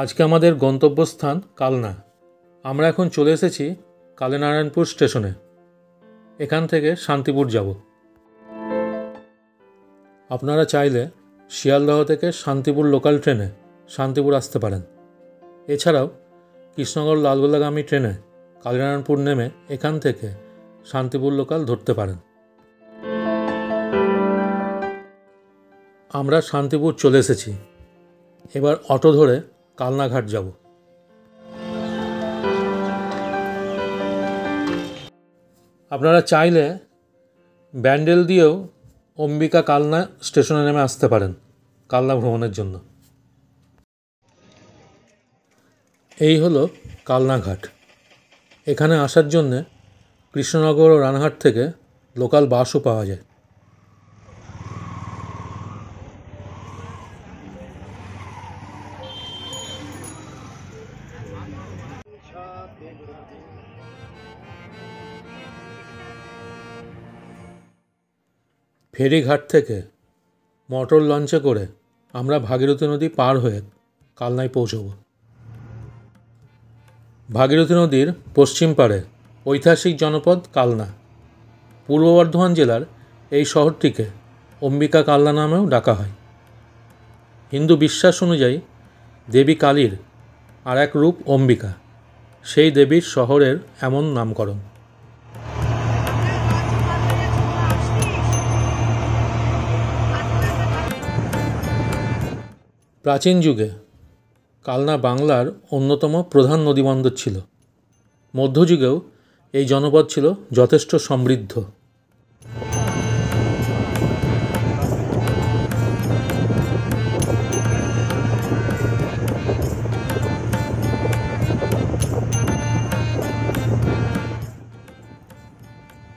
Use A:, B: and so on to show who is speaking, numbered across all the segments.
A: আজকে আমাদের গন্তব্যস্থান কালনা। আমরা এখন চলে এসেছি কালীনারায়ণপুর স্টেশনে। এখান থেকে শান্তিপুর যাব। আপনারা চাইলে শিয়ালদহ থেকে শান্তিপুর লোকাল ট্রেনে শান্তিপুর আসতে পারেন। এছাড়াও কৃষ্ণগড় লালগোলাগামী ট্রেনে কালীনারায়ণপুর নেমে এখান থেকে শান্তিপুর লোকাল ধরতে পারেন। আমরা শান্তিপুর চলে এসেছি। এবার অটো ধরে কালনাঘাট যাব। আপনারা চাইলে ব্যান্ডেল দিয়েও অম্বিকা কালনা স্টেশনে নেমে আসতে পারেন কালনা ভ্রমণের জন্য। এই হলো কালনাঘাট। এখানে আসার জন্যে কৃষ্ণনগর ও রানাঘাট থেকে লোকাল বাসও পাওয়া যায়। ফেরিঘাট থেকে মোটর লঞ্চে করে আমরা ভাগীরথী নদী পার হয়ে কালনায় পৌঁছব। ভাগীরথী নদীর পশ্চিম পাড়ে ঐতিহাসিক জনপদ কালনা। পূর্ব বর্ধমান জেলার এই শহরটিকে অম্বিকা কালনা নামেও ডাকা হয়। হিন্দু বিশ্বাস অনুযায়ী দেবী কালীর আর এক রূপ অম্বিকা, সেই দেবীর শহরের এমন নামকরণ। প্রাচীন যুগে কালনা বাংলার অন্যতম প্রধান নদীবন্দর ছিল। মধ্যযুগেও এই জনপদ ছিল যথেষ্ট সমৃদ্ধ।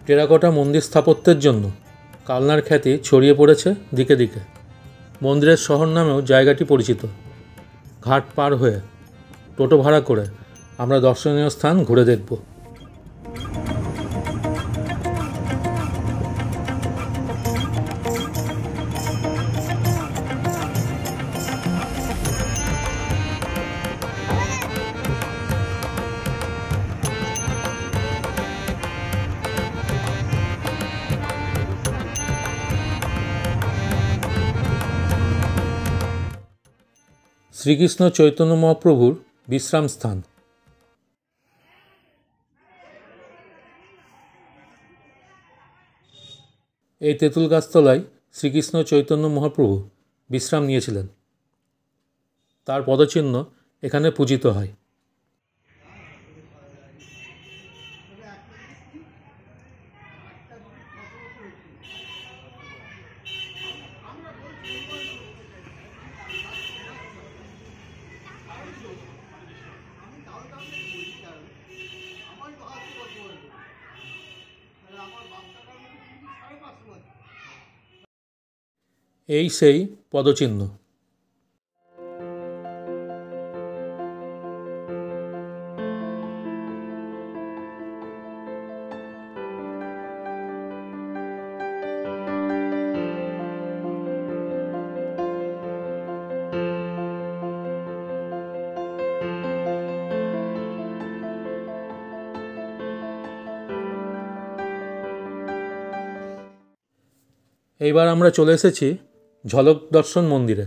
A: টেরাকোটা মন্দির স্থাপত্যের জন্য কালনার খ্যাতি ছড়িয়ে পড়েছে দিকে দিকে। মন্দিরের শহর নামেও জায়গাটি পরিচিত। ঘাট পার হয়ে টোটো ভাড়া করে আমরা দর্শনীয় স্থান ঘুরে দেখব। শ্রীকৃষ্ণ চৈতন্য মহাপ্রভুর বিশ্রাম স্থান। এই তেঁতুল গাছতলায় শ্রীকৃষ্ণ চৈতন্য মহাপ্রভু বিশ্রাম নিয়েছিলেন। তার পদচিহ্ন এখানে পূজিত হয়। এই সেই পদচিহ্ন। এইবার আমরা চলে এসেছি ঝলক দর্শন মন্দিরে।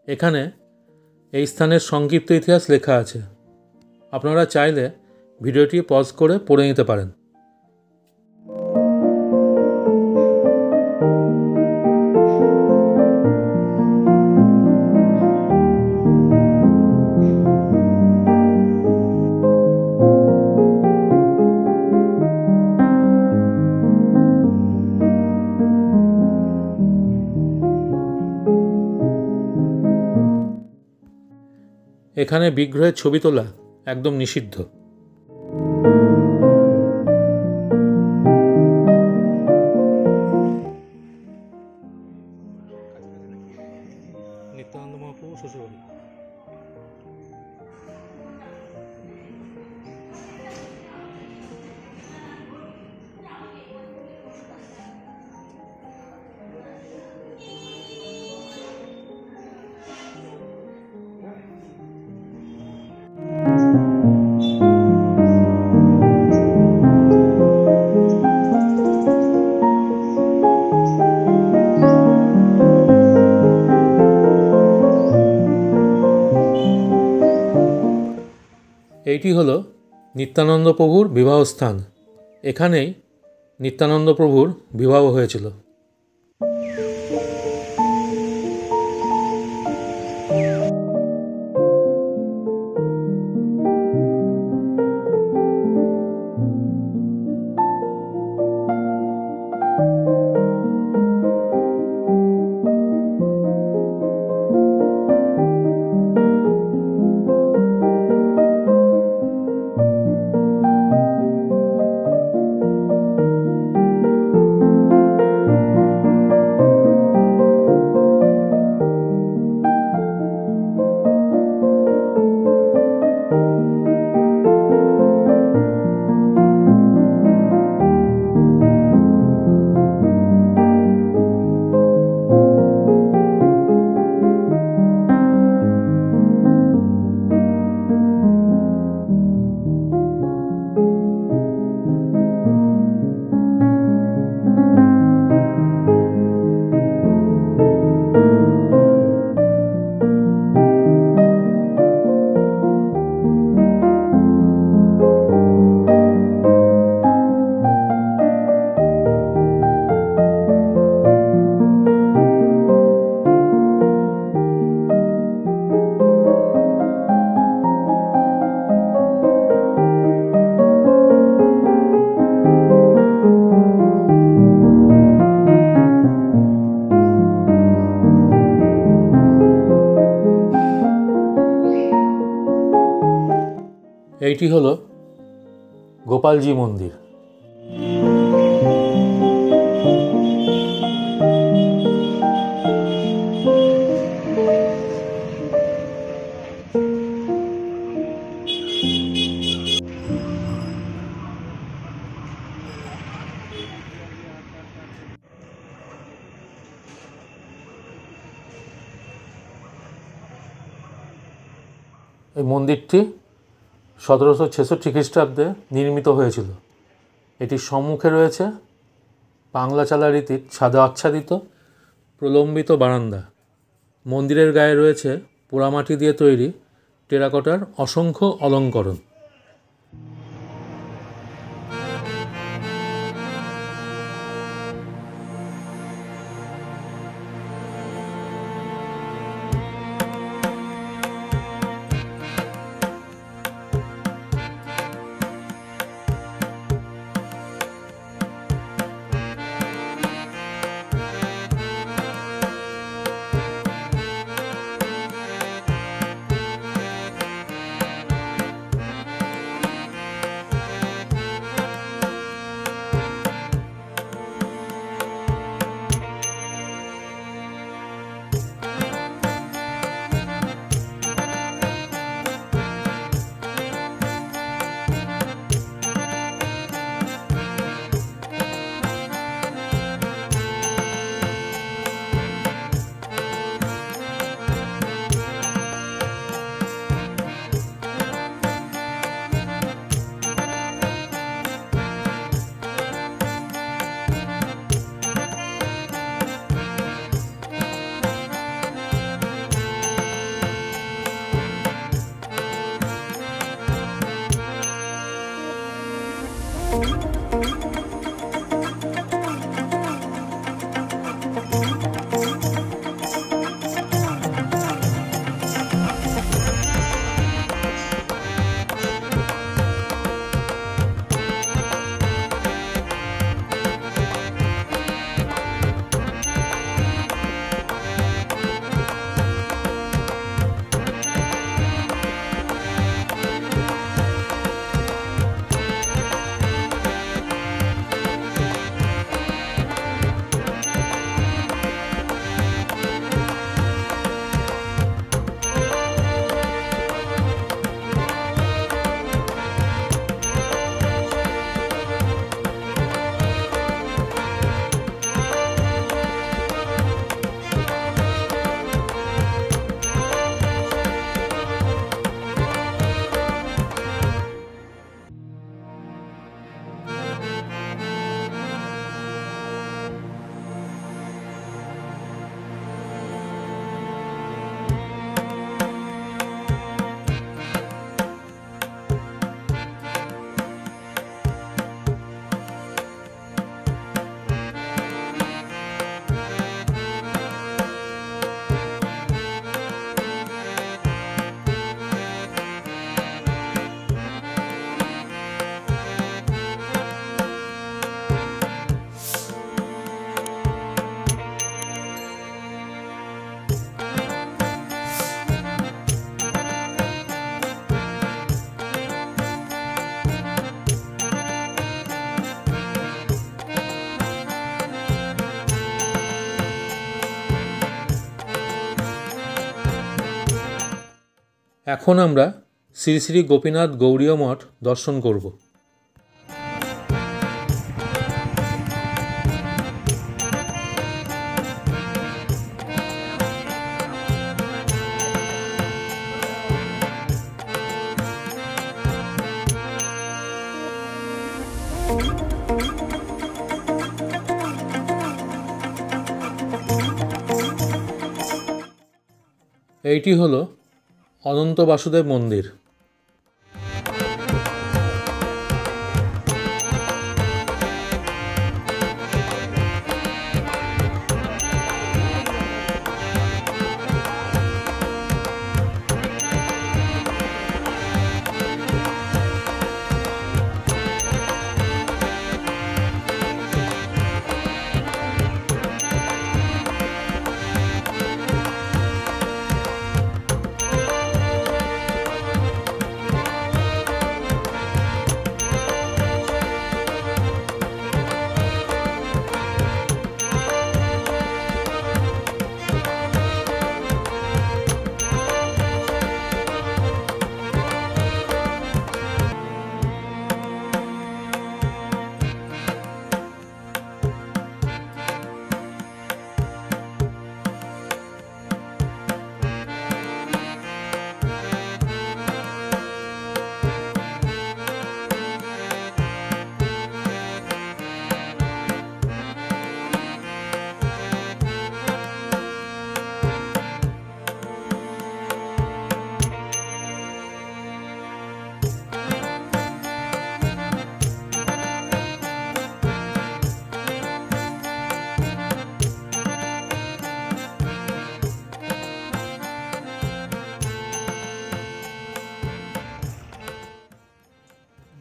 A: এখানে এই স্থানের সংক্ষিপ্ত ইতিহাস লেখা আছে। আপনারা চাইলে ভিডিওটি পজ করে পড়ে নিতে পারেন। এখানে বিগ্রহের ছবি তোলা একদম নিষিদ্ধ। এইটি হলো নিত্যানন্দ প্রভুর বিবাহস্থান। এখানেই নিত্যানন্দ প্রভুর বিবাহ হয়েছিল। এইটি হলো গোপালজি মন্দির। এই মন্দিরটি 1766 খ্রিস্টাব্দে নির্মিত হয়েছিল। এটির সম্মুখে রয়েছে বাংলা চালা রীতির ছাদে আচ্ছাদিত প্রলম্বিত বারান্দা। মন্দিরের গায়ে রয়েছে পোড়ামাটি দিয়ে তৈরি টেরাকোটার অসংখ্য অলঙ্করণ। এখন আমরা শ্রী শ্রী গোপীনাথ গৌড়ীয় মঠ দর্শন করব। এইটি হলো অনন্ত বাসুদেব মন্দির।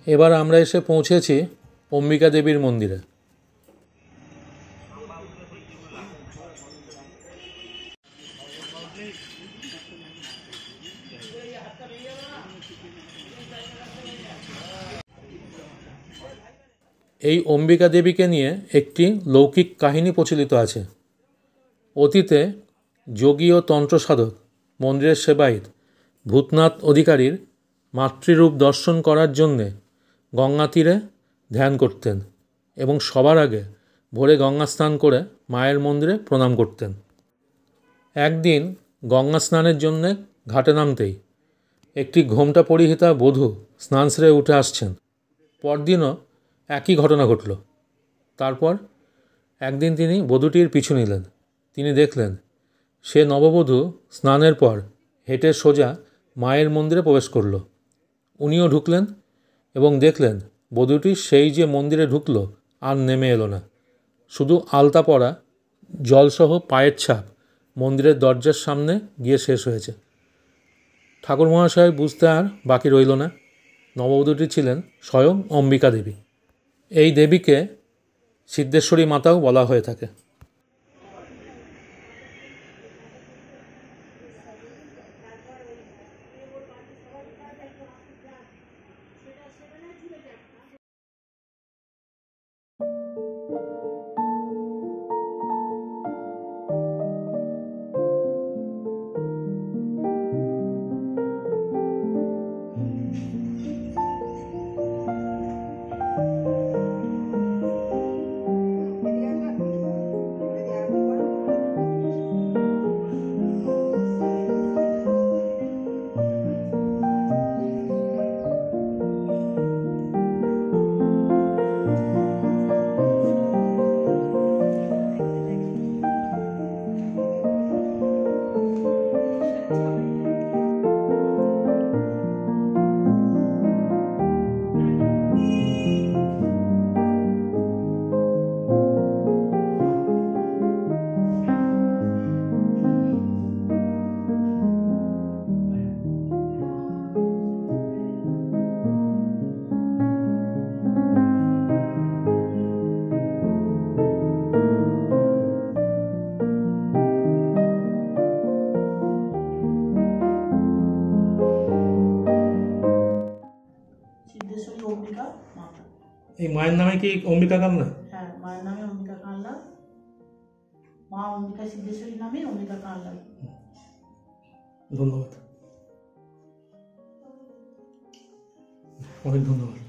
A: এবার আমরা এসে পৌঁছেছি অম্বিকা দেবীর মন্দিরে। এই অম্বিকা দেবীকে নিয়ে একটি লৌকিক কাহিনী প্রচলিত আছে। অতীতে যোগী ও তন্ত্র সাধক মন্দিরের সেবায়িত ভূতনাথ অধিকারীর মাতৃরূপ দর্শন করার জন্যে গঙ্গা তীরে ধ্যান করতেন এবং সবার আগে ভোরে গঙ্গা স্নান করে মায়ের মন্দিরে প্রণাম করতেন। একদিন গঙ্গা স্নানের জন্যে ঘাটে নামতেই একটি ঘোমটা পরিহিতা বধূ স্নান সেরে উঠে আসছেন। পরদিনও একই ঘটনা ঘটল। তারপর একদিন তিনি বধূটির পিছু নিলেন। তিনি দেখলেন সে নববধূ স্নানের পর হেঁটে সোজা মায়ের মন্দিরে প্রবেশ করল। উনিও ঢুকলেন এবং দেখলেন বধূটি সেই যে মন্দিরে ঢুকল আর নেমে এলো না। শুধু আলতা পরা জলসহ পায়ের ছাপ মন্দিরের দরজার সামনে গিয়ে শেষ হয়েছে। ঠাকুর মহাশয় বুঝতে আর বাকি রইল না, নববধূটি ছিলেন স্বয়ং অম্বিকা দেবী। এই দেবীকে সিদ্ধেশ্বরী মাতাও বলা হয়ে থাকে। এই মায়ের নামে কি অম্বিকা কালনা?
B: হ্যাঁ, মায়ের নামে অম্বিকা কালনা, মা অম্বিকা সিদ্ধেশ্বরী নামে অম্বিকা কালনা।
A: ধন্যবাদ। অনেক ধন্যবাদ।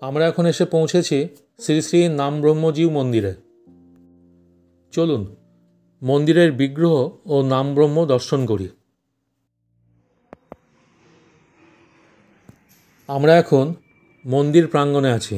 A: আমরা এখন এসে পৌঁছেছি শ্রী শ্রী নাম ব্রহ্মজিউ মন্দিরে। চলুন মন্দিরের বিগ্রহ ও নাম ব্রহ্ম দর্শন করি। আমরা এখন মন্দির প্রাঙ্গণে আছি।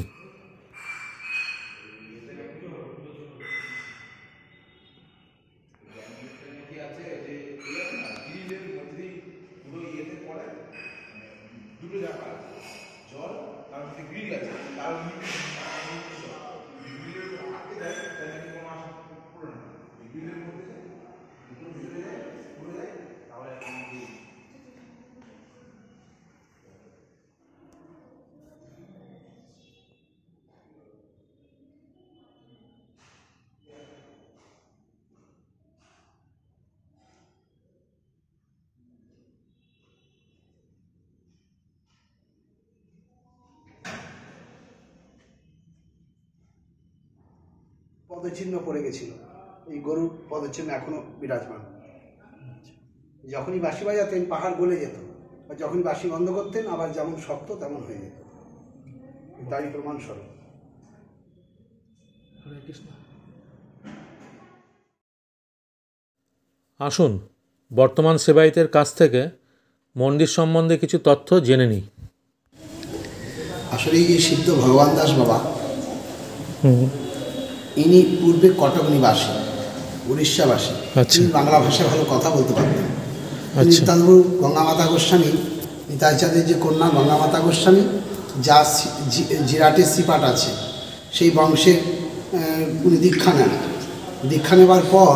C: পদচিহ্ন পড়ে গেছিল, এই গরুর পদচিহ্ন এখনো বিরাজমান। যখনই বাঁশি বাজাতেন পাহাড় গলে যেত, আর যখনই বাঁশি বন্ধ করতেন আবার যেমন শক্ত তেমন হয়ে যেত। তারই প্রমাণস্বরূপ।
A: আসুন বর্তমান সেবায়েতের কাছ থেকে মন্দির সম্বন্ধে কিছু তথ্য জেনে নিই।
C: আসলে এই সিদ্ধ ভগবান দাস বাবা, ইনি পূর্বে কটক নিবাসী, উড়িষ্যাবাসী। তিনি বাংলা ভাষায় ভালো কথা বলতে পারতেন। নিত্যানন্দ গঙ্গামাতা গোস্বামী, নিতাইচাঁদের যে কন্যা গঙ্গামাতা গোস্বামী, যা জিরাটের শ্রীপাঠ আছে, সেই বংশের উনি দীক্ষা নেন। দীক্ষা নেবার পর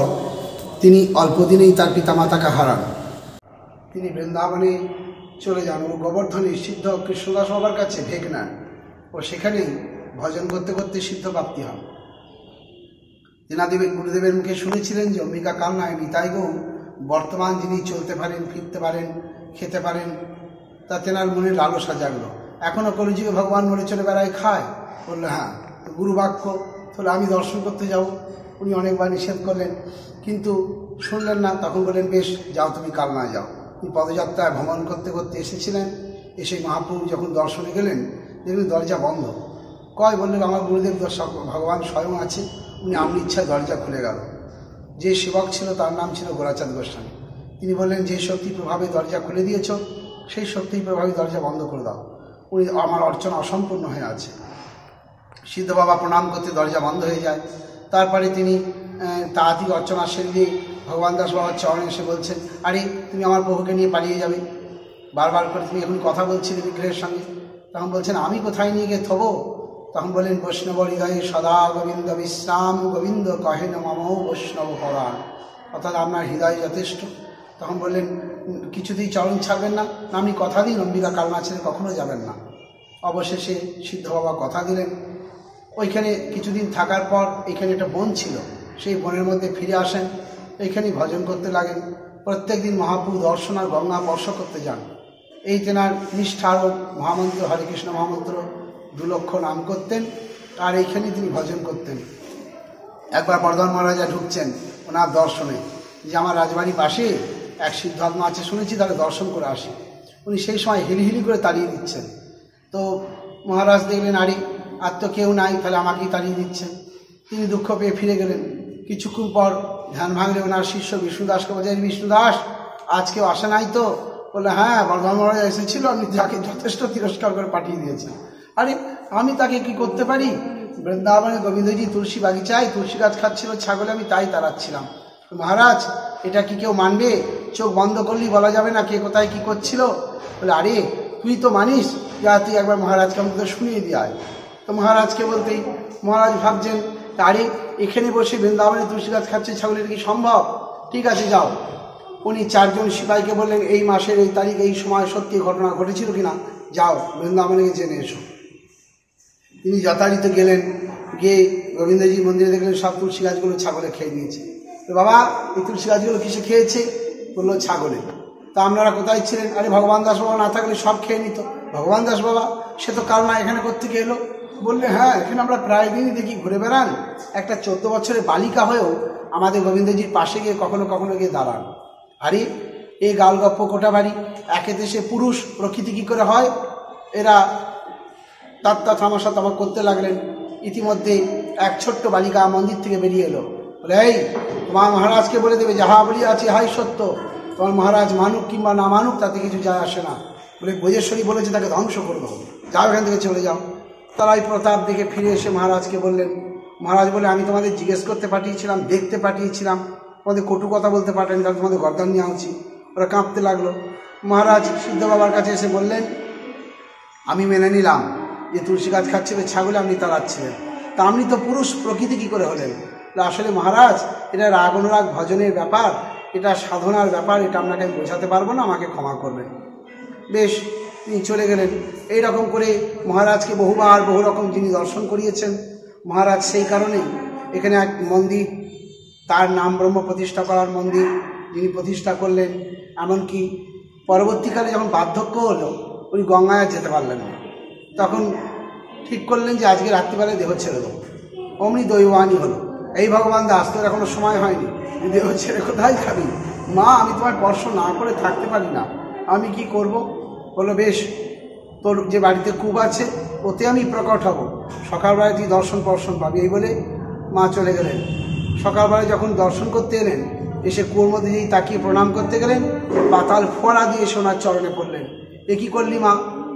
C: তিনি অল্প দিনেই তার পিতামাতাকে হারান। তিনি বৃন্দাবনে চলে যান ও গোবর্ধনে সিদ্ধ কৃষ্ণদাস বাবার কাছে ভেগ নেন ও সেখানেই ভজন করতে করতে সিদ্ধ প্রাপ্তি হন। তেনাদেবের গুরুদেবের মুখে শুনেছিলেন যে অম্বিকা কালনায় নিতাই গৌ বর্তমান যিনি চলতে পারেন, ফিরতে পারেন, খেতে পারেন, তা তেনার মনে লালসা জাগলো। এখনও কলিযুগে ভগবান মরে চলে বেড়ায়, খায়? বললো হ্যাঁ। গুরু বাক্য, তাহলে আমি দর্শন করতে যাব। উনি অনেকবার নিষেধ করলেন, কিন্তু শুনলেন না। তখন বললেন বেশ, যাও তুমি কালনায় যাও। তিনি পদযাত্রায় ভ্রমণ করতে করতে এসেছিলেন। এসে মহাপ্রভু যখন দর্শনে গেলেন, দেখলেন দরজা বন্ধ। কয়? বললেন আমার গুরুদেব ভগবান স্বয়ং আছে। উনি আপনি ইচ্ছায় দরজা খুলে গেল। যে সেবক ছিল তার নাম ছিল গোরাচাঁদ গোস্বামী। তিনি বললেন যে শক্তি প্রভাবে দরজা খুলে দিয়েছ, সেই শক্তির প্রভাবে দরজা বন্ধ করে দাও। উনি আমার অর্চনা অসম্পূর্ণ হয়ে আছে। সিদ্ধ বাবা প্রণাম করতে দরজা বন্ধ হয়ে যায়। তারপরে তিনি তাড়াতাড়ি অর্চনা সেরে ভগবান দাস বাবার চরণে এসে বলছেন, আরে তুমি আমার প্রভুকে নিয়ে পালিয়ে যাবে, বারবার করে তুমি এখন কথা বলছিলে বিগ্রহের সঙ্গে। তখন বলছেন আমি কোথায় নিয়ে গিয়ে থবো? তখন বললেন বৈষ্ণব হৃদয়ে সদা গোবিন্দ বিশ্রাম, গোবিন্দ কহেন মম বৈষ্ণব পরাণ। অর্থাৎ আপনার হৃদয় যথেষ্ট। তখন বললেন কিছুতেই চরণ ছাড়বেন না? আপনি কথা দিন অম্বিকা কালনা ছেড়ে কখনো যাবেন না। অবশেষে সিদ্ধ বাবা কথা দিলেন। ওইখানে কিছুদিন থাকার পর এখানে একটা বন ছিল, সেই বনের মধ্যে ফিরে আসেন। এইখানেই ভজন করতে লাগেন। প্রত্যেক দিন মহাপ্রভু দর্শন আর গঙ্গা স্পর্শ করতে যান। এই তেনার নিষ্ঠার মহামন্ত্র হরে কৃষ্ণ মহামন্ত্র 2 লক্ষ নাম করতেন, আর এইখানেই তিনি ভজন করতেন। একবার বর্ধমান মহারাজা ঢুকছেন ওনার দর্শনে, যে আমার রাজবাড়ির পাশে এক সিদ্ধাত্মা আছে শুনেছি, তাহলে দর্শন করে আসি। উনি সেই সময় হিলিহিলি করে তাড়িয়ে দিচ্ছেন। তো মহারাজ দেখলেন আরে আর তো কেউ নাই, তাহলে আমাকেই তাড়িয়ে দিচ্ছেন। তিনি দুঃখ পেয়ে ফিরে গেলেন। কিছুক্ষণ পর ধ্যান ভাঙলে ওনার শিষ্য বিষ্ণুদাসকে বলছেন, বিষ্ণুদাস আজ কেউ আসে নাই তো? বললে হ্যাঁ, বর্ধমান মহারাজ এসেছিল, আপনি তাকে যথেষ্ট তিরস্কার করে পাঠিয়ে দিয়েছেন। আরে আমি তাকে কি করতে পারি? বৃন্দাবনে গোবিন্দজি তুলসী বাগিচায় তুলসী গাছ খাচ্ছিল ছাগলে, আমি তাই তাড়াচ্ছিলাম। মহারাজ এটা কি কেউ মানবে? চোখ বন্ধ করলেই বলা যাবে না কে কোথায় কি করছিল? বলে আরে তুই তো মানিস, যা তুই একবার মহারাজকে আমাদের শুনিয়ে দিয়ে। তো মহারাজকে বলতেই মহারাজ ভাবছেন আরে এখানে বসে বৃন্দাবনে তুলসী গাছ খাচ্ছে ছাগল, এটা কি সম্ভব? ঠিক আছে যাও। উনি 4 জন সিপাহীকে বললেন এই মাসের এই তারিখ এই সময় সত্যি ঘটনা ঘটেছিল কিনা, যাও বৃন্দাবনে জেনে এসো। তিনি যথারীতি গেলেন, গিয়ে গোবিন্দজি মন্দিরে দেখলেন সব তুলসী গাছগুলো ছাগলে খেয়ে নিয়েছে। তো বাবা এই তুলসী গাছগুলো কিসে খেয়েছে? বললো ছাগলে। তা আপনারা কোথায় ছিলেন? আরে ভগবান দাস বাবা না থাকলে সব খেয়ে নিত। ভগবান দাস বাবা সে তো কাল না, এখানে কোত্থেকে এলো? বললে হ্যাঁ, এখানে আমরা প্রায় দিনই দেখি ঘুরে বেড়ান। একটা 14 বছরের বালিকা হয়েও আমাদের গোবিন্দজির পাশে গিয়ে কখনো কখনো গিয়ে দাঁড়ান। আরে এই গালগপ্প কোটা বাড়ি, একে দেশে পুরুষ প্রকৃতি কী করে হয়? এরা তাত্তা থামাশা তামা করতে লাগলেন। ইতিমধ্যে এক ছোট্ট বালিকা মন্দির থেকে বেরিয়ে এলো। বলে এই, তোমার মহারাজকে বলে দেবে যাহা বলি আছে হাই সত্য। তোমার মহারাজ মানুক কিংবা না মানুক তাতে কিছু যায় আসে না। বলে বৈজেশ্বরী বলেছে তাকে ধ্বংস করবো, যাও এখান থেকে চলে যাও। তারা এই প্রতাপ দেখে ফিরে এসে মহারাজকে বললেন। মহারাজ বলে আমি তোমাদের জিজ্ঞেস করতে পাঠিয়েছিলাম, দেখতে পাঠিয়েছিলাম, তোমাদের কটু কথা বলতে পারেন, তাহলে তোমাদের গর্দান নেওয়া উচিত। ওরা কাঁপতে লাগলো। মহারাজ সিদ্ধ বাবার কাছে এসে বললেন, আমি মেনে নিলাম যে তুলসী গাছ খাচ্ছিল ছাগলে আপনি তাড়াচ্ছিলেন, তা আপনি তো পুরুষ প্রকৃতি কী করে হলেন? আসলে মহারাজ এটা রাগ অনুরাগ ভজনের ব্যাপার, এটা সাধনার ব্যাপার, এটা আপনাকে আমি বোঝাতে পারবো না, আমাকে ক্ষমা করবেন। বেশ, তিনি চলে গেলেন। এইরকম করে মহারাজকে বহুবার বহু রকম যিনি দর্শন করিয়েছেন মহারাজ, সেই কারণেই এখানে এক মন্দির, তার নাম ব্রহ্ম প্রতিষ্ঠা করার মন্দির যিনি প্রতিষ্ঠা করলেন। এমনকি পরবর্তীকালে যখন বার্ধক্য হলো, উনি গঙ্গায় যেতে পারলেন না, তখন ঠিক করলেন যে আজকে রাত্রিবেলায় দেহ ছেড়ে দেবো। অমনি দৈবানী হলো, এই ভগবান দাস তোর এখনো সময় হয়নি, দেহ ছেড়ে কোথায় খাবি? মা আমি তোমার স্পর্শ না করে থাকতে পারি না, আমি কি করব? বললো বেশ, তোর যে বাড়িতে কূপ আছে ওতে আমি প্রকট হব, সকালবেলায় তুই দর্শন পাবি। এই বলে মা চলে গেলেন। সকালবেলায় যখন দর্শন করতে এলেন, এসে কুয়োর মধ্যে যেই তাকিয়ে প্রণাম করতে গেলেন, পাতাল ফোঁড়া দিয়ে সোনার চরণে পড়লেন। এ কী করলি মা?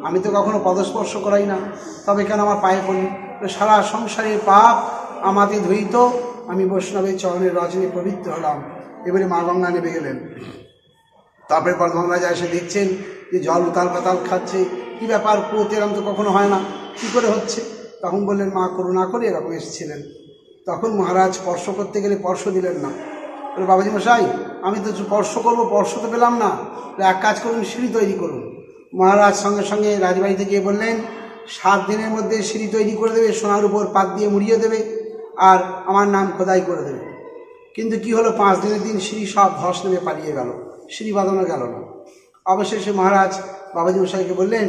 C: আমি তো কখনো পদস্পর্শ করাই না, তবে কেন আমার পায়ে পড়লি? সারা সংসারের পাপ আমাকে ধুইত, আমি বৈষ্ণবের চরণের রজনী পবিত্র হলাম। এবারে মা গঙ্গা নেমে গেলেন। তারপরে বর্ধমান এসে দেখছেন যে জল উতাল পাতাল খাচ্ছে, কী ব্যাপার? কুয়োতে এরম তো কখনো হয় না, কী করে হচ্ছে? তখন বললেন মা করুণা করে এরকম এসেছিলেন। তখন মহারাজ স্পর্শ করতে গেলে স্পর্শ দিলেন না। বলে বাবাজি মশাই আমি তো স্পর্শ করবো, স্পর্শ তো পেলাম না, এক কাজ করুন, সিঁড়ি তৈরি করুন। মহারাজ সঙ্গে সঙ্গে রাজবাড়িতে গিয়ে বললেন 7 দিনের মধ্যে সিঁড়ি তৈরি করে দেবে, সোনার উপর পাত দিয়ে মুড়িয়ে দেবে, আর আমার নাম খোদাই করে দেবে। কিন্তু কি হলো, 5 দিনের দিন সিঁড়ি সব ধস নেমে পালিয়ে গেল, সিঁড়ি বাঁধানো গেল না। অবশেষে মহারাজ বাবাজি মশাইকে বললেন,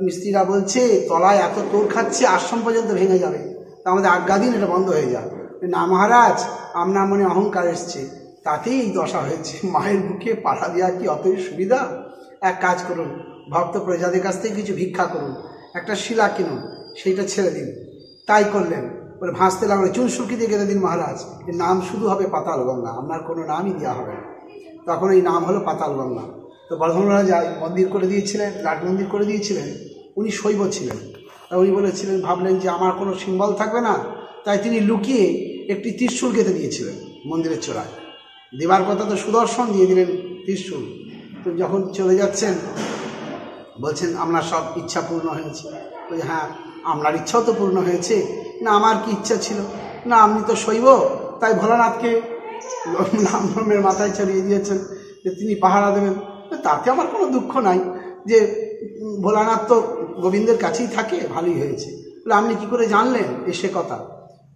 C: মিস্ত্রিরা বলছে তলায় এত তোর খাচ্ছে আশ্রম পর্যন্ত ভেঙে যাবে, তা আমাদের আজ্ঞা দিন এটা বন্ধ হয়ে যায়। না মহারাজ, আপনার মনে অহংকার এসছে, তাতেই এই দশা হয়েছে। মায়ের বুকে পাড়া দেওয়া কি অতই সুবিধা? এক কাজ করুন, ভক্ত প্রজাদের কাছ থেকে কিছু ভিক্ষা করুন, একটা শিলা কিনুন, সেইটা ছেড়ে দিন। তাই করলেন। বলে ভাসতে লাগলো, চুন শুকি দিয়ে গেলে দিন মহারাজ, এর নাম শুধু হবে পাতাল গঙ্গা, আপনার কোনো নামই দেওয়া হবে না। তখন এই নাম হলো পাতাল গঙ্গা। তো বর্ধমান রাজা মন্দির করে দিয়েছিলেন, রাট মন্দির করে দিয়েছিলেন। উনি শৈব ছিলেন, তা উনি বলেছিলেন, ভাবলেন যে আমার কোনো সিম্বল থাকবে না, তাই তিনি লুকিয়ে একটি ত্রিশূল গেঁথে দিয়েছিলেন মন্দিরের চূড়ায়। দেবার কথা তো সুদর্শন, দিয়ে দিলেন ত্রিশূল। তো যখন চলে যাচ্ছেন বলছেন আপনার সব ইচ্ছা পূর্ণ হয়েছে। বলছে হ্যাঁ আপনার ইচ্ছাও তো পূর্ণ হয়েছে। না আমার কি ইচ্ছা ছিল? না আপনি তো শৈব, তাই ভোলানাথকে নামের মাথায় চড়িয়ে দিয়েছেন যে তিনি পাহারা দেবেন। তাতে আমার কোনো দুঃখ নাই, যে ভোলানাথ তো গোবিন্দের কাছেই থাকে, ভালোই হয়েছে। বলে আপনি কী করে জানলেন সে কথা?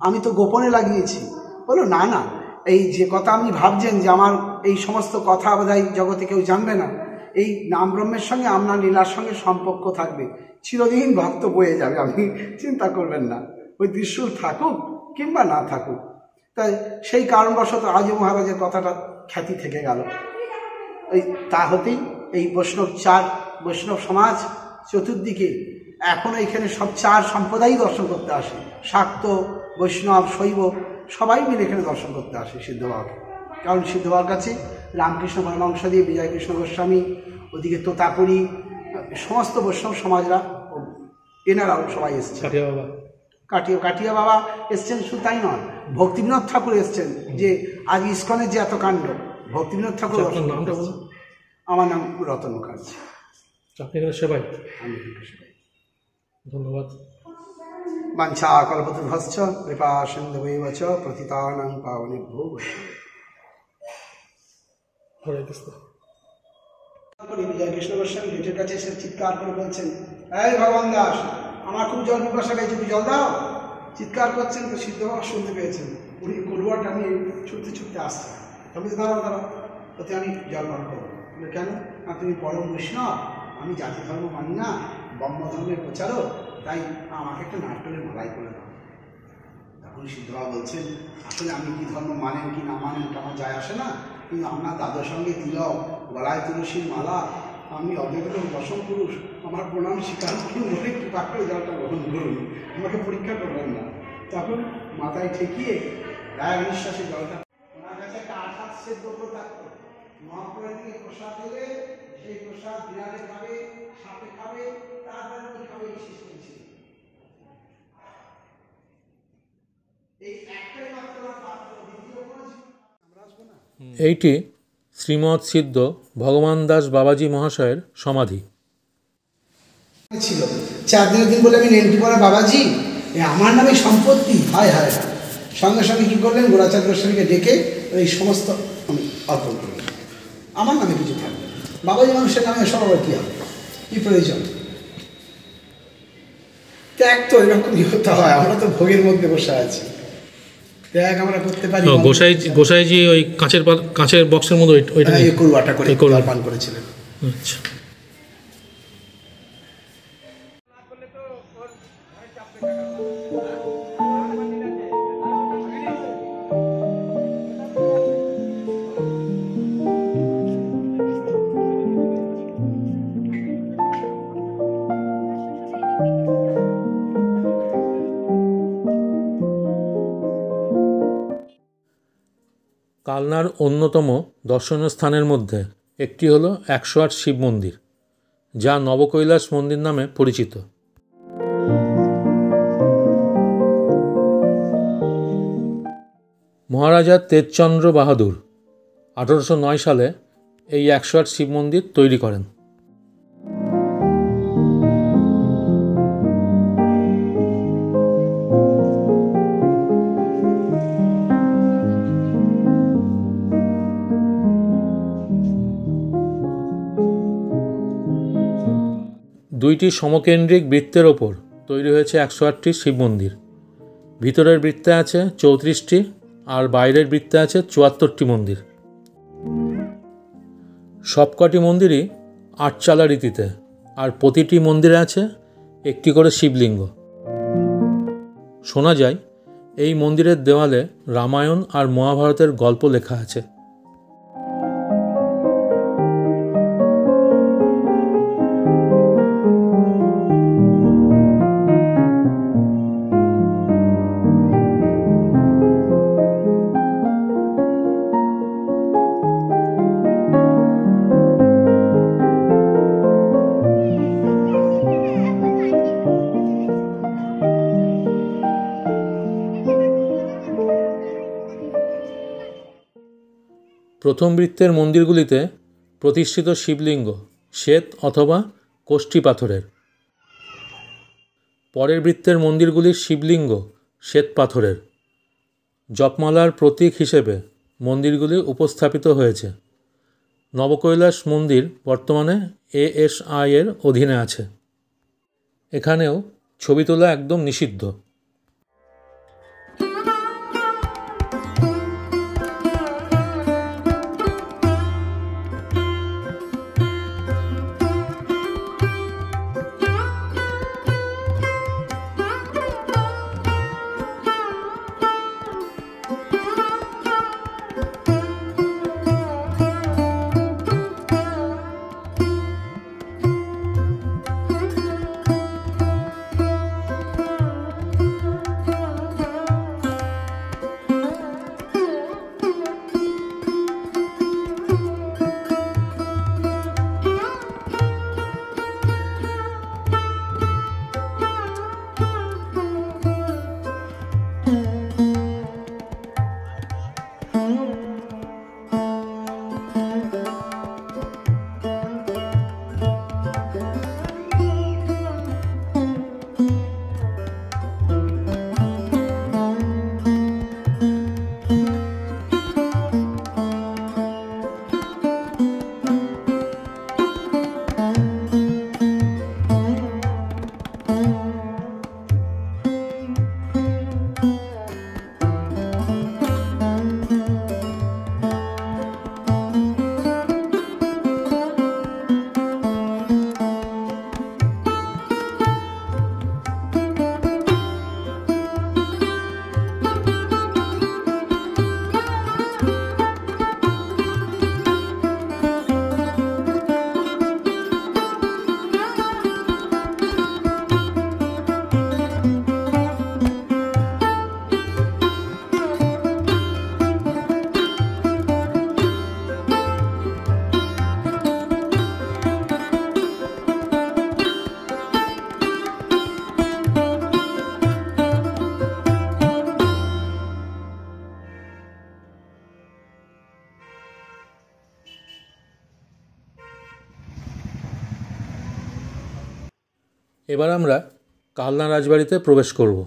C: আমি তো গোপনে লাগিয়েছি। বলো না না, এই যে কথা আপনি ভাবছেন যে আমার এই সমস্ত কথা বোধহয় জগতে কেউ জানবে না, এই নাম ব্রহ্মের সঙ্গে আপনার লীলার সঙ্গে সম্পর্ক থাকবে, চিরদিন ভক্ত বয়ে যাবে, আপনি চিন্তা করবেন না, ওই ত্রিশূল থাকুক কিংবা না থাকুক। তাই সেই কারণবশত আজও মহারাজের কথাটা খ্যাতি থেকে গেল। ওই তা হতেই এই বৈষ্ণব সমাজ চতুর্দিকে এখনও এখানে সব 4 সম্প্রদায় দর্শন করতে আসে, শাক্ত, বৈষ্ণব, শৈব সবাই মিলে এখানে দর্শন করতে আসে সিদ্ধ বাবাকে। কারণ সিদ্ধ বাবার কাছে রামকৃষ্ণ পরমহংসাদি, বিজয় কৃষ্ণ গোস্বামী, ওদিকে তোতাপুরী, সমস্ত বৈষ্ণব সমাজরা এনারাও সবাই এসছে। কাটিয়া বাবা এসছেন, শুধু তাই নয়, ভক্তিবিনোদ ঠাকুর এসছেন। যে আজ ইস্কনের যে এত কাণ্ড, ভক্তিবিনোদ ঠাকুর। আমার নাম রতন মুখার্জি।
A: আপনি এখানে সেবাই? ধন্যবাদ।
C: বাঞ্ছা কল্পতরুভশ্চ কৃপা সিন্ধুভৈব চ পতিতানাং পাবনেভ্যো বৈষ্ণবেভ্যো। বিজয় কৃষ্ণ গোস্বামী গেটের কাছে এসে চিৎকার করে বলছেন, এই ভগবান দাস আমার খুব জল পিপাসা পেয়েছে, তুমি জল দাও। চিৎকার করছেন, তো সিদ্ধ বাবা শুনতে পেয়েছেন। উনি কলুয়াটা নিয়ে ছুটতে ছুটতে আসছেন। তবে দাঁড়াও, ওতে আমি জল পান করবো। বলে কেন? না তুমি পরম বৈষ্ণব, আমি জাতি ধর্ম মানি না, ব্রহ্ম ধর্মের প্রচারক, তাই আমাকে একটা নারকেলের মালাই করে দাও। তখন সিদ্ধ বাবা বলছেন, আসলে আমি কি ধর্ম মানেন কি না মানেন এটা আমার যায় আসে না, কিন্তু আপনার দাদার সঙ্গে তিলক, গলায় তুলসীর মালা, আমি অদ্বৈত দশম পুরুষ, আমার প্রণাম স্বীকার করুন, বলে কৃপা করে জলটা গ্রহণ করুন, আমাকে পরীক্ষা করবেন না। তখন মাথায় ঠেকিয়ে গায়ে নিঃশ্বাসে জলটা, ওনার কাছে একটা আঠাশ সেদ্ধ থাকতো, মহাপ্রভুর থেকে প্রসাদ দিলে সেই প্রসাদ বিরাটে খাবে, সাপে খাবে, তারপরে ওই খাবে, শেষ করেছে। এই একটাই মাত্র পাত্র, দ্বিতীয় কোনো আমরা আসবো না।
A: এইটি শ্রীমৎ সিদ্ধ ভগবান দাস বাবাজি মহাশয়ের সমাধি
C: ছিল। 4 দিনের দিন বলে আমি নেন্টি পড়া বাবাজি, আমার নামে সম্পত্তি, হায় হায়। সঙ্গে সঙ্গে কী করলেন, গোরাচাঁদ গোস্বামীকে ডেকে এই সমস্ত আমি অর্পণ করলেন, আমার নামে কিছু থাকবে। বাবাজি মানুষের নামে সব আবার কী হবে, কী প্রয়োজন? ত্যাগ তো এরকমই হতে হয়, আমরা তো ভোগের মধ্যে বসে আছি, ত্যাগ আমরা করতে পারি।
A: গোসাইজি ওই কাঁচের বক্সের মধ্যে
C: করুয়াটা করে পান করেছিলেন।
A: আচ্ছা। কালনার অন্যতম দর্শনীয় স্থানের মধ্যে একটি হল 108 শিব মন্দির, যা নবকৈলাস মন্দির নামে পরিচিত। মহারাজা তেজচন্দ্র বাহাদুর 1809 সালে এই 108 শিব মন্দির তৈরি করেন। দুইটি সমকেন্দ্রিক বৃত্তের ওপর তৈরি হয়েছে 108টি শিব মন্দির। ভিতরের বৃত্তে আছে 34টি আর বাইরের বৃত্তে আছে 74টি মন্দির। সবকটি মন্দিরই 8 চালা রীতিতে, আর প্রতিটি মন্দিরে আছে একটি করে শিবলিঙ্গ। শোনা যায় এই মন্দিরের দেওয়ালে রামায়ণ আর মহাভারতের গল্প লেখা আছে। প্রথম বৃত্তের মন্দিরগুলিতে প্রতিষ্ঠিত শিবলিঙ্গ শ্বেত অথবা কোষ্ঠী পাথরের, পরের বৃত্তের মন্দিরগুলির শিবলিঙ্গ শ্বেত পাথরের। জপমালার প্রতীক হিসেবে মন্দিরগুলি উপস্থাপিত হয়েছে। নবকৈলাস মন্দির বর্তমানে ASI এর অধীনে আছে। এখানেও ছবি তোলা একদম নিষিদ্ধ। এবার আমরা কালনা রাজবাড়িতে প্রবেশ করব।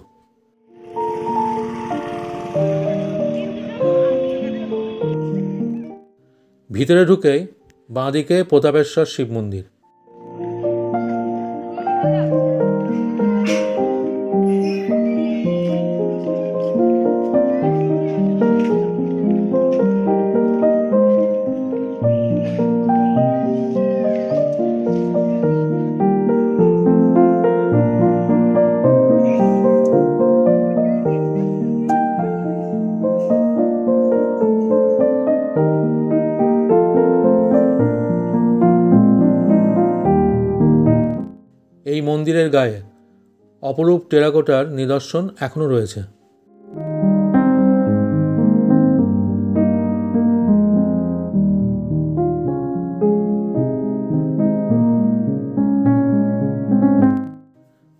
A: ভিতরে ঢুকেই বাঁদিকে প্রতাপেশ্বর শিব মন্দির। এই মন্দিরের গায়ে অপরূপ টেরাকোটার নিদর্শন এখনও রয়েছে।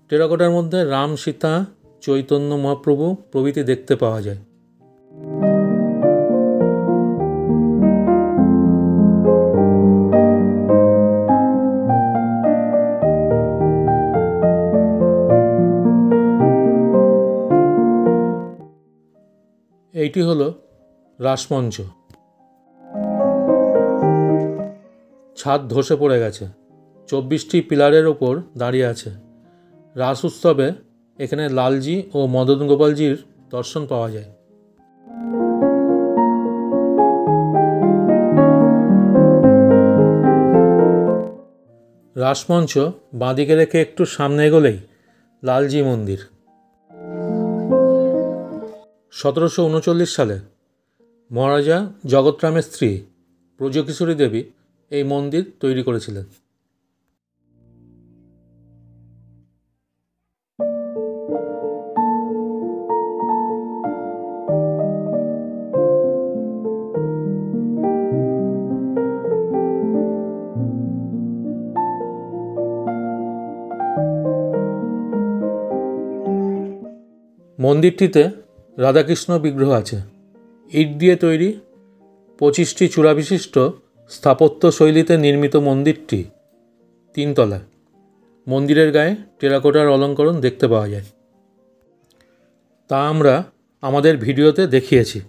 A: টেরাকোটার মধ্যে রাম, সীতা, চৈতন্য মহাপ্রভু প্রভৃতি দেখতে পাওয়া যায়। এইটি হলো রাসমঞ্চ। ছাদ ধসে পড়ে গেছে, 24টি পিলারের ওপর দাঁড়িয়ে আছে। রাস উৎসবে এখানে লালজি ও মদন গোপালজির দর্শন পাওয়া যায়। রাসমঞ্চ বাঁদিকে রেখে একটু সামনে এগোলেই লালজি মন্দির। 1739 সালে মহারাজা জগৎরামের স্ত্রী ব্রজকিশোরী দেবী এই মন্দির তৈরি করেছিলেন। মন্দিরটিতে রাধাকৃষ্ণ বিগ্রহ আছে। ইট দিয়ে তৈরি 25টি চূড়া বিশিষ্ট স্থাপত্য শৈলীতে নির্মিত মন্দিরটি 3 তলা। মন্দিরের গায়ে টেরাকোটার অলঙ্করণ দেখতে পাওয়া যায়, তা আমরা আমাদের ভিডিওতে দেখিয়েছি।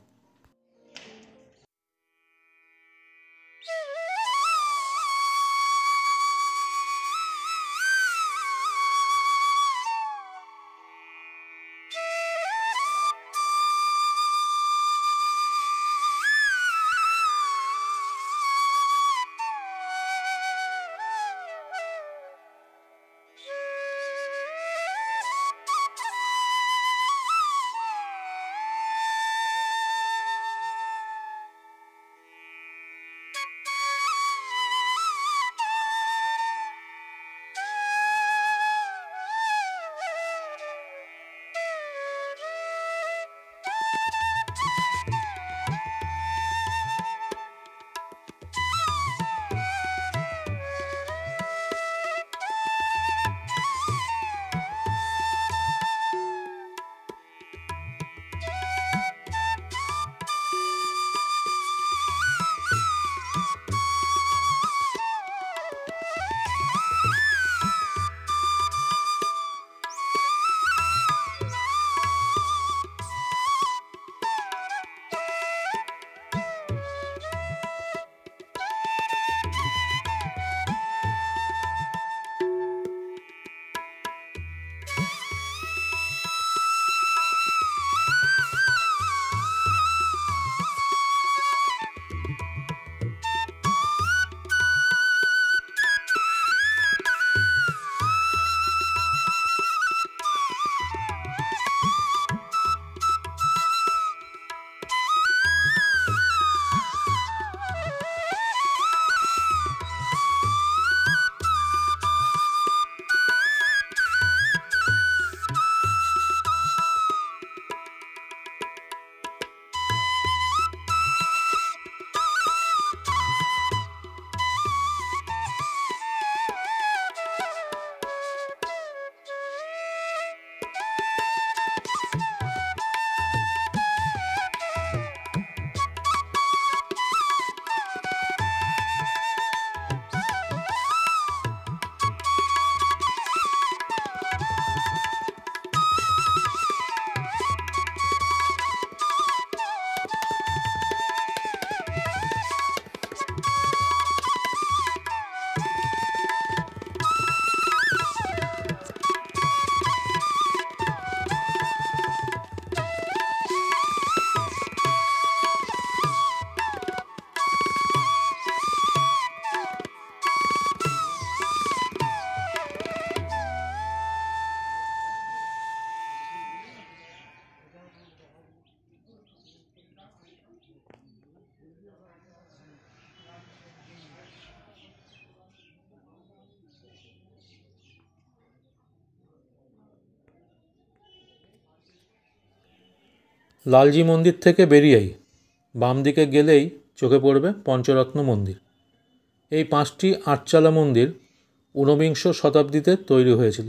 A: লালজি মন্দির থেকে বেরিয়েই বাম দিকে গেলেই চোখে পড়বে পঞ্চরত্ন মন্দির। এই 5টি আটচালা মন্দির ঊনবিংশ শতাব্দীতে তৈরি হয়েছিল।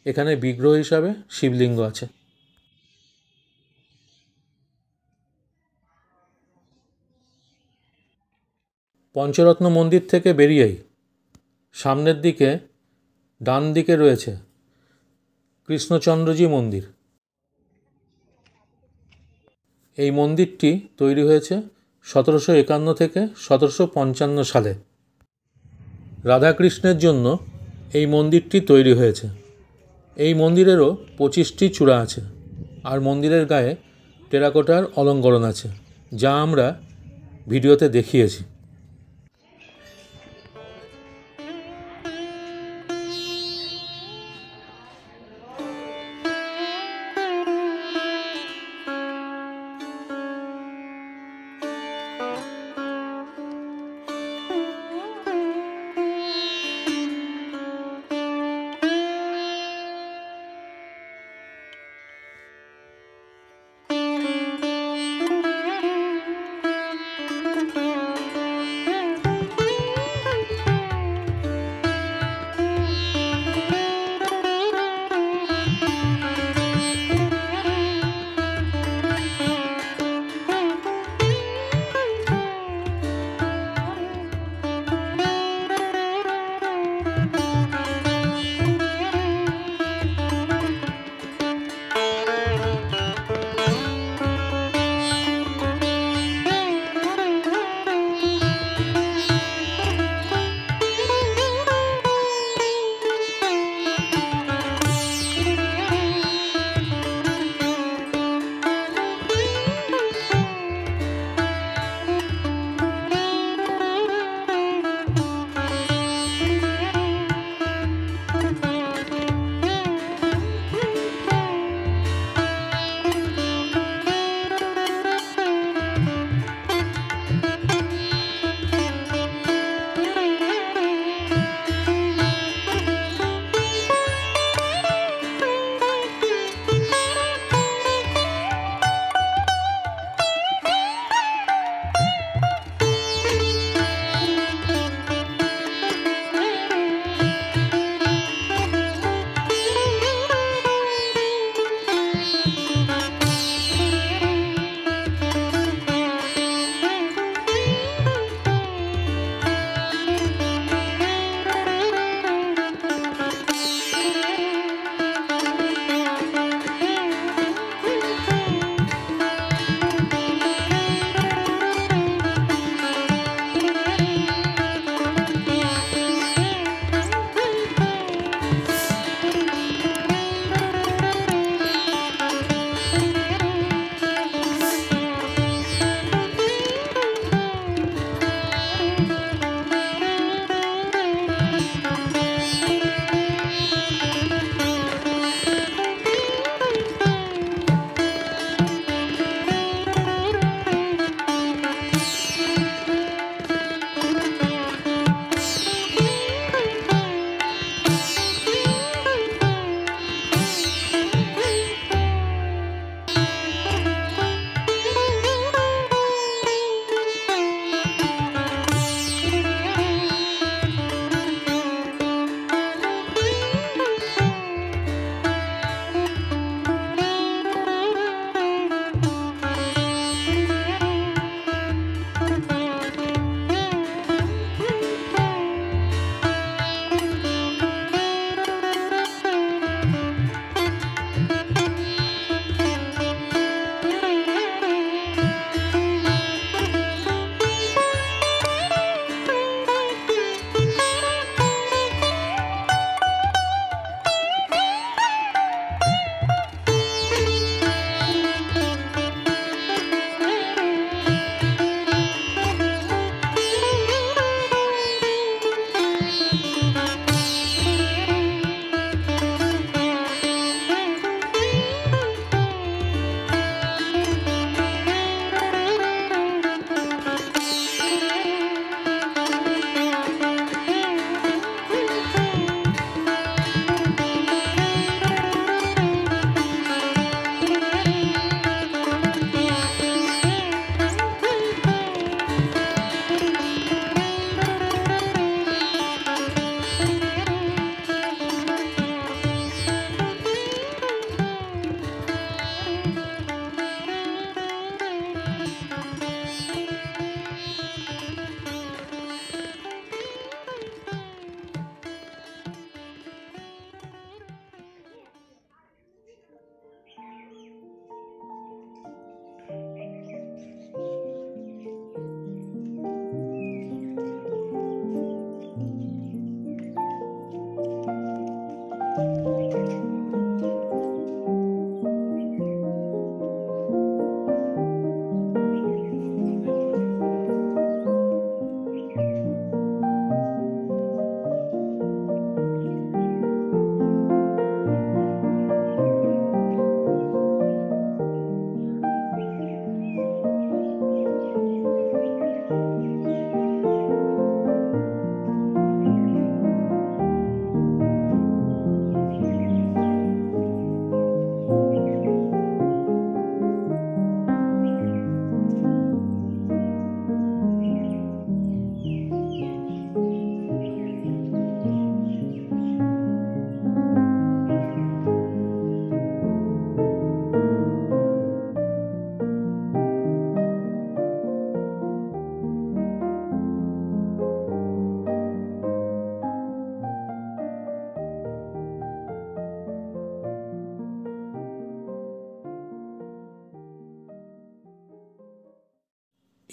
A: এখানে বিগ্রহ হিসাবে শিবলিঙ্গ আছে। পঞ্চরত্ন মন্দির থেকে বেরিয়েই সামনের দিকে ডান দিকে রয়েছে কৃষ্ণচন্দ্রজি মন্দির। এই মন্দিরটি তৈরি হয়েছে 1751 থেকে 1755 সালে। রাধাকৃষ্ণের জন্য এই মন্দিরটি তৈরি হয়েছে। এই মন্দিরেরও 25টি চূড়া আছে, আর মন্দিরের গায়ে টেরাকোটার অলঙ্করণ আছে, যা আমরা ভিডিওতে দেখিয়েছি।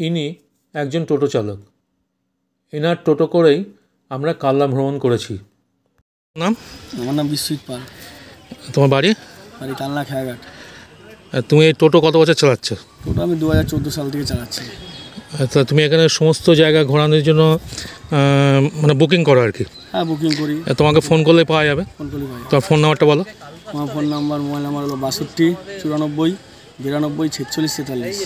A: ইনি একজন টোটো চালক। এনার টোটো করেই আমরা কালনা ভ্রমণ করেছি। নাম?
D: আমার নাম বিশ্বজিৎ পাল।
A: তোমার বাড়ি?
D: বাড়ি কালনা খেয়াঘাট।
A: তুমি এই টোটো কত বছর চালাচ্ছ?
D: টোটো আমি 2014 সাল থেকে চালাচ্ছি।
A: তা তুমি এখানে সমস্ত জায়গা ঘোরানোর জন্য মানে বুকিং করো আর কি?
D: হ্যাঁ, বুকিং করি।
A: তোমাকে ফোন করলে পাওয়া যাবে?
D: ফোন করলে পাই।
A: তোমার ফোন নাম্বারটা বলো।
D: আমার ফোন নাম্বার, মোবাইল নাম্বার হলো 62 94 92 46 43।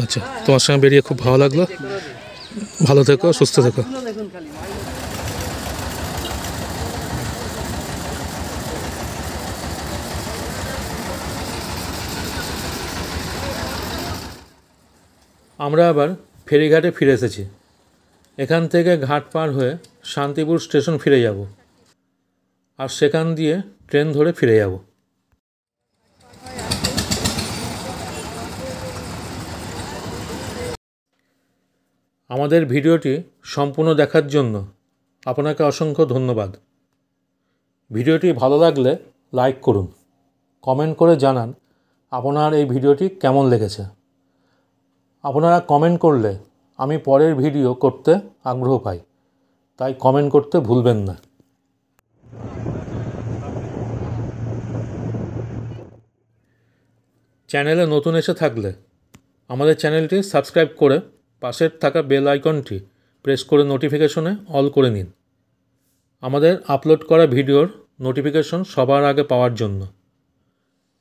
A: আচ্ছা, তোমার সঙ্গে বেরিয়ে খুব ভালো লাগলো। ভালো থেকো, সুস্থ থেকো। আমরা আবার ফেরিঘাটে ফিরে এসেছি। এখান থেকে ঘাট পার হয়ে শান্তিপুর স্টেশন ফিরে যাব, আর সেখান দিয়ে ট্রেন ধরে ফিরে যাব। আমাদের ভিডিওটি সম্পূর্ণ দেখার জন্য আপনাকে অসংখ্য ধন্যবাদ। ভিডিওটি ভালো লাগলে লাইক করুন, কমেন্ট করে জানান আপনার এই ভিডিওটি কেমন লেগেছে। আপনারা কমেন্ট করলে আমি পরের ভিডিও করতে আগ্রহ পাই, তাই কমেন্ট করতে ভুলবেন না। চ্যানেলে নতুন এসে থাকলে আমাদের চ্যানেলটি সাবস্ক্রাইব করে পাশের থাকা বেল আইকনটি প্রেস করে নোটিফিকেশনে অল করে নিন, আমাদের আপলোড করা ভিডিওর নোটিফিকেশন সবার আগে পাওয়ার জন্য।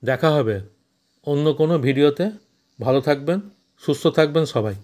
A: দেখা হবে অন্য কোনো ভিডিওতে। ভালো থাকবেন, সুস্থ থাকবেন সবাই।